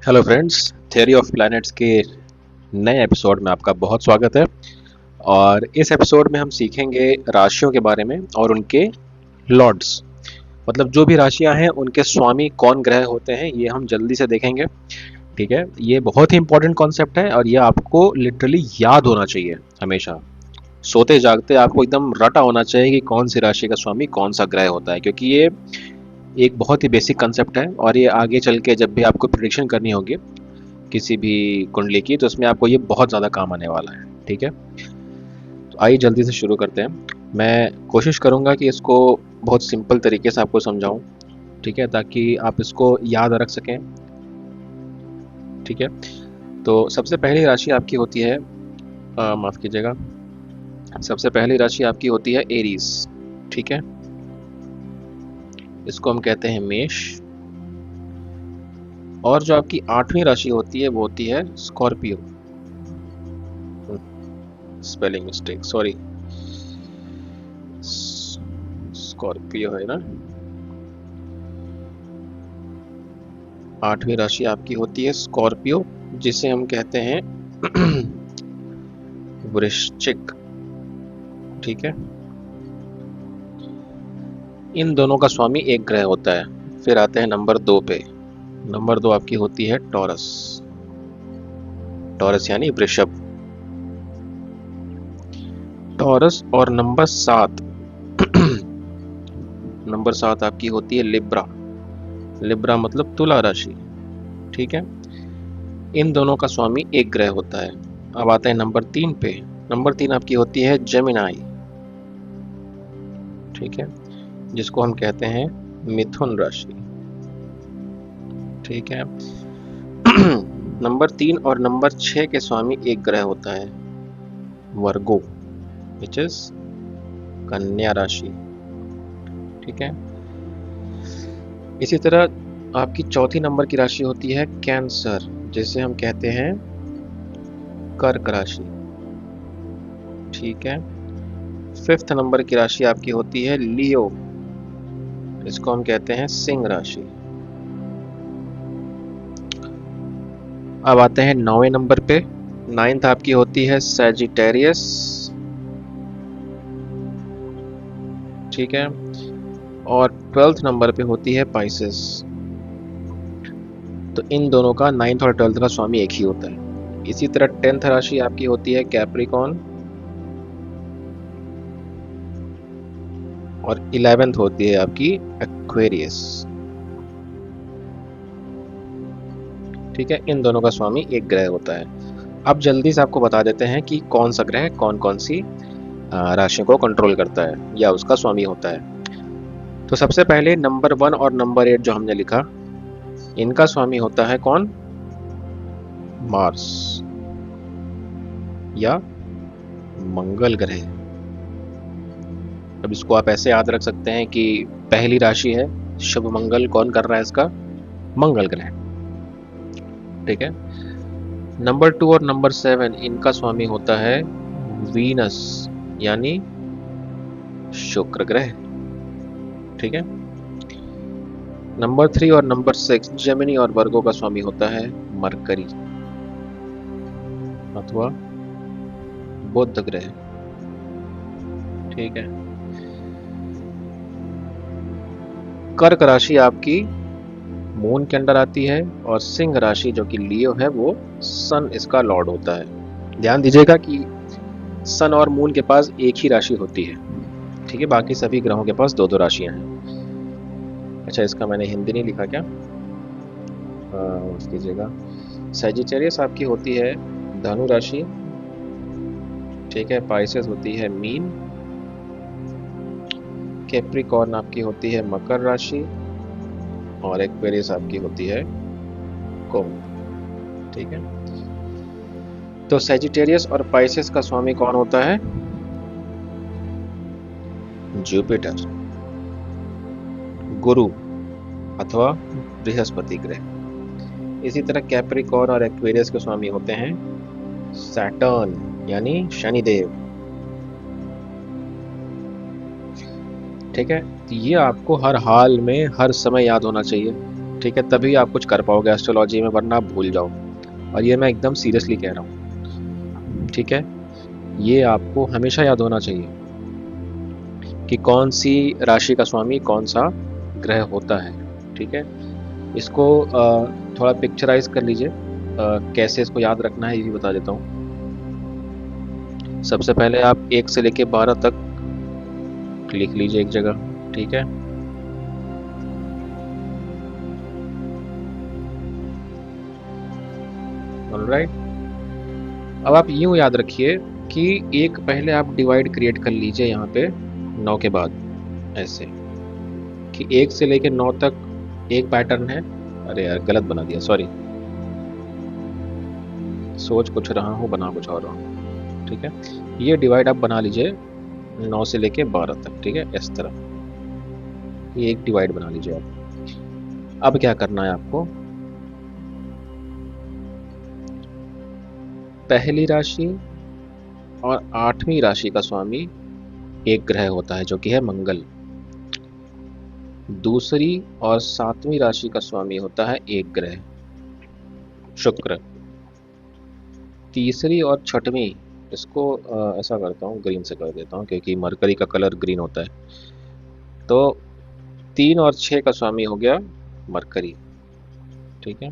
Hello friends, theory of planets के नए episode में आपका बहुत स्वागत है। और इस एपिसोड में हम सीखेंगे राशियों के बारे में और उनके लॉर्ड्स, मतलब जो भी राशियां हैं उनके स्वामी कौन ग्रह होते हैं, ये हम जल्दी से देखेंगे। ठीक है, ये बहुत ही इंपॉर्टेंट कॉन्सेप्ट है और ये आपको लिटरली याद होना चाहिए हमेशा। सोते जागते आपको एकदम रटा होना चाहिए कि कौन सी राशि का स्वामी कौन सा ग्रह होता है, क्योंकि ये एक बहुत ही बेसिक कंसेप्ट है और ये आगे चल के जब भी आपको प्रिडिक्शन करनी होगी किसी भी कुंडली की, तो इसमें आपको ये बहुत ज़्यादा काम आने वाला है। ठीक है, तो आइए जल्दी से शुरू करते हैं। मैं कोशिश करूँगा कि इसको बहुत सिंपल तरीके से आपको समझाऊँ, ठीक है, ताकि आप इसको याद रख सकें। ठीक है, तो सबसे पहली राशि आपकी होती है, माफ़ कीजिएगा, सबसे पहली राशि आपकी होती है एरीज। ठीक है, इसको हम कहते हैं मेष। और जो आपकी आठवीं राशि होती है वो होती है Scorpio. Spelling mistake, sorry, Scorpio है ना। आठवीं राशि आपकी होती है स्कॉर्पियो, जिसे हम कहते हैं वृश्चिक। ठीक है, इन दोनों का स्वामी एक ग्रह होता है। फिर आते हैं नंबर 2 पे। नंबर 2 आपकी होती है टॉरस। टॉरस यानी वृषभ। टॉरस। और नंबर 7 नंबर 7 आपकी होती है लिब्रा। लिब्रा मतलब तुला राशि। ठीक है, इन दोनों का स्वामी एक ग्रह होता है। अब आते हैं नंबर 3 पे। नंबर 3 आपकी होती है जेमिनाई। ठीक है, जिसको हम कहते हैं मिथुन राशि। ठीक है नंबर 3 और नंबर 6 के स्वामी एक ग्रह होता है वर्गो, विच इज कन्या राशि। ठीक है, इसी तरह आपकी चौथी नंबर की राशि होती है कैंसर, जिसे हम कहते हैं कर्क राशि। ठीक है, फिफ्थ नंबर की राशि आपकी होती है लियो, इसको हम कहते हैं सिंह राशि। अब आते हैं 9वें नंबर पे। 9th आपकी होती है सैजिटेरियस। ठीक है, और 12th नंबर पे होती है पाइसेस। तो इन दोनों का 9th और 12th का स्वामी एक ही होता है। इसी तरह 10th राशि आपकी होती है कैप्रिकॉन और 11th होती है आपकी एक्वेरियस। ठीक है, इन दोनों का स्वामी एक ग्रह होता है। अब जल्दी से आपको बता देते हैं कि कौन सा ग्रह कौन कौन सी राशियों को कंट्रोल करता है या उसका स्वामी होता है। तो सबसे पहले नंबर 1 और नंबर 8 जो हमने लिखा, इनका स्वामी होता है कौन? मार्स या मंगल ग्रह। अब इसको आप ऐसे याद रख सकते हैं कि पहली राशि है शुभ मंगल, कौन कर रहा है इसका? मंगल ग्रह। ठीक है, नंबर 2 और नंबर 7 इनका स्वामी होता है वीनस यानी शुक्र ग्रह। ठीक है, नंबर 3 और नंबर 6 जेमिनी और वर्गो का स्वामी होता है मरकरी अथवा बुध ग्रह। ठीक है, कर्क राशि आपकी मून के अंडर आती है और सिंह राशि जो कि लियो है वो सन इसका लॉर्ड होता है। ध्यान दीजिएगा कि सन और मून के पास एक ही राशि होती है। ठीक है, बाकी सभी ग्रहों के पास दो दो राशियां हैं। अच्छा, इसका मैंने हिंदी नहीं लिखा क्या, माफ कीजिएगा। सैजिटेरियस आपकी होती है धनु राशि। ठीक है, पाइसेस होती है मीन। कैप्रिकॉर्न आपकी होती है मकर राशि और एक्वेरियस आपकी होती है कुंभ। ठीक है, तो सैजिटेरियस और पाइसेस का स्वामी कौन होता है? जुपिटर, गुरु अथवा बृहस्पति ग्रह। इसी तरह कैप्रिकॉर्न और एक्वेरियस के स्वामी होते हैं सैटर्न यानी शनिदेव। ठीक है, तो ये आपको हर हाल में हर समय याद होना चाहिए। ठीक है, तभी आप कुछ कर पाओगे एस्ट्रोलॉजी में, वरना आप भूल जाओ। और ये मैं एकदम सीरियसली कह रहा हूँ, ठीक है। ये आपको हमेशा याद होना चाहिए कि कौन सी राशि का स्वामी कौन सा ग्रह होता है, ठीक है। इसको थोड़ा पिक्चराइज कर लीजिए। कैसे इसको याद रखना है ये भी बता देता हूँ। सबसे पहले आप 1 से लेके 12 तक लिख लीजिए एक जगह, ठीक है। ऑलराइट। अब आप यूँ याद रखिए कि एक पहले आप डिवाइड क्रिएट कर लीजिए यहाँ पे 9 के बाद, ऐसे कि 1 से लेके 9 तक एक पैटर्न है। अरे यार गलत बना दिया, सॉरी। सोच कुछ रहा हूँ, बना कुछ और रहा हूँ, ठीक है। ये डिवाइड आप बना लीजिए 9 से लेके 12 तक, ठीक है, इस तरह। ये एक डिवाइड बना लीजिए आप। अब क्या करना है आपको, पहली राशि और 8वीं राशि का स्वामी एक ग्रह होता है जो कि है मंगल। दूसरी और 7वीं राशि का स्वामी होता है एक ग्रह, शुक्र। तीसरी और 6वीं, इसको ऐसा करता हूँ, ग्रीन से कर देता हूँ क्योंकि मरकरी का कलर ग्रीन होता है। तो 3 और 6 का स्वामी हो गया मरकरी, ठीक है।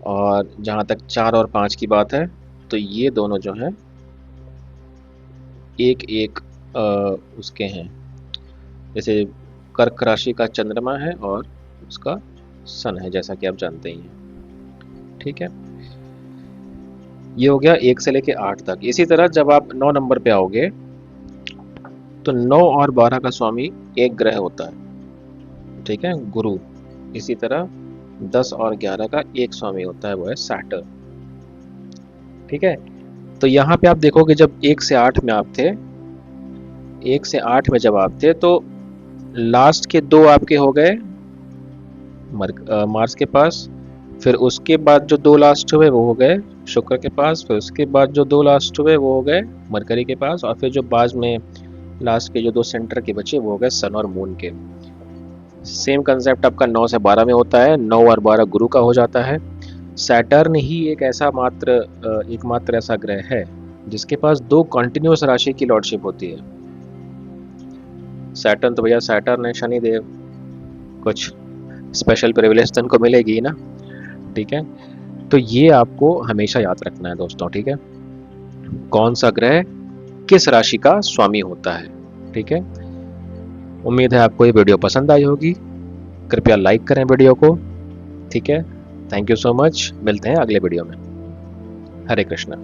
और जहाँ तक 4 और 5 की बात है, तो ये दोनों जो हैं एक एक उसके हैं, जैसे कर्क राशि का चंद्रमा है और उसका सन है, जैसा कि आप जानते ही हैं, ठीक है। ये हो गया 1 से लेके 8 तक। इसी तरह जब आप 9 नंबर पे आओगे तो 9 और 12 का स्वामी एक ग्रह होता है, ठीक है, गुरु। इसी तरह 10 और 11 का एक स्वामी होता है, वो है सैटर्न, ठीक है। तो यहाँ पे आप देखोगे जब 1 से 8 में आप थे, 1 से 8 में जब आप थे, तो लास्ट के 2 आपके हो गए मार्स के पास। फिर उसके बाद जो 2 लास्ट हुए वो हो गए शुक्र के पास। फिर उसके बाद जो 2 लास्ट हुए वो हो गए मरकरी के पास। और फिर जो बाद में लास्ट के जो 2 सेंटर के बचे वो हो गए सन और मून के। सेम कंसेप्ट आपका 9 से 12 में होता है। 9 और 12 गुरु का हो जाता है। सैटर्न ही एक एकमात्र ऐसा ग्रह है जिसके पास 2 कंटिन्यूअस राशि की लॉर्डशिप होती है। सैटर्न तो भैया सैटर्न है, शनिदेव, कुछ स्पेशल प्रिविलेज तो इनको मिलेगी ना, ठीक है। तो ये आपको हमेशा याद रखना है दोस्तों, ठीक है, कौन सा ग्रह किस राशि का स्वामी होता है, ठीक है। उम्मीद है आपको ये वीडियो पसंद आई होगी। कृपया लाइक करें वीडियो को, ठीक है। थैंक यू सो मच, मिलते हैं अगले वीडियो में। हरे कृष्णा।